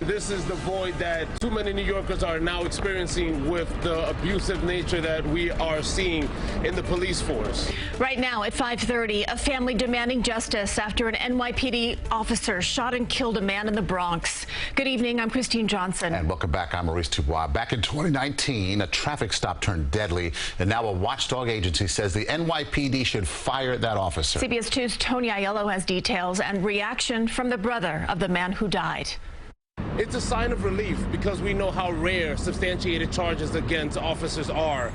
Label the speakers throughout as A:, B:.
A: This is the void that too many New Yorkers are now experiencing with the abusive nature that we are seeing in the police force.
B: Right now at 5:30, a family demanding justice after an NYPD officer shot and killed a man in the Bronx. Good evening, I'm Christine Johnson.
C: And welcome back, I'm Maurice Dubois. Back in 2019, a traffic stop turned deadly, and now a watchdog agency says the NYPD should fire that officer.
B: CBS 2's Tony Aiello has details and reaction from the brother of the man who died.
A: It's a sign of relief because we know how rare substantiated charges against officers are.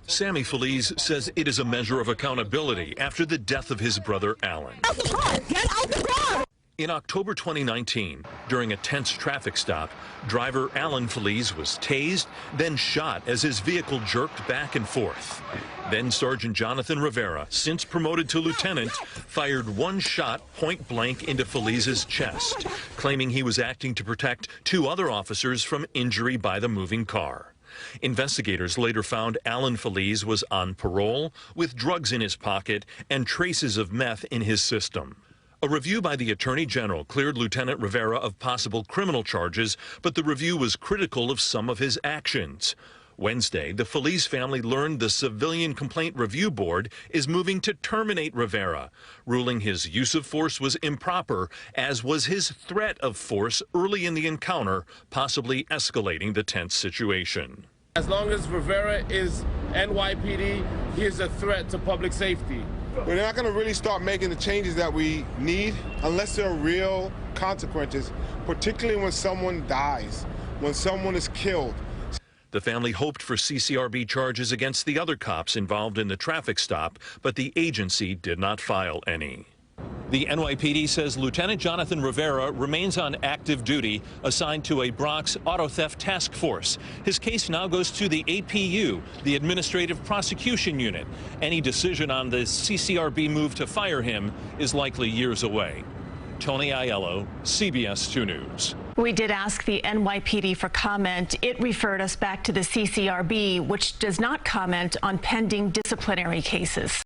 D: Sammy Feliz says it is a measure of accountability after the death of his brother, Alan.
E: Out the car! Get out the car!
D: In October 2019, during a tense traffic stop, driver Alan Feliz was tased, then shot as his vehicle jerked back and forth. Then Sergeant Jonathan Rivera, since promoted to lieutenant, fired one shot point blank into Feliz's chest, claiming he was acting to protect two other officers from injury by the moving car. Investigators later found Alan Feliz was on parole with drugs in his pocket and traces of meth in his system. A review by the Attorney General cleared Lieutenant Rivera of possible criminal charges, but the review was critical of some of his actions. Wednesday, the Feliz family learned the Civilian Complaint Review Board is moving to terminate Rivera, ruling his use of force was improper, as was his threat of force early in the encounter, possibly escalating the tense situation.
A: As long as Rivera is NYPD, he is a threat to public safety.
F: We're not going to really start making the changes that we need unless there are real consequences, particularly when someone dies, when someone is killed.
D: The family hoped for CCRB charges against the other cops involved in the traffic stop, but the agency did not file any. The NYPD says Lieutenant Jonathan Rivera remains on active duty, assigned to a Bronx auto theft task force. His case now goes to the APU, the Administrative Prosecution Unit. Any decision on the CCRB move to fire him is likely years away. Tony Aiello, CBS 2 News.
B: We did ask the NYPD for comment. It referred us back to the CCRB, which does not comment on pending disciplinary cases.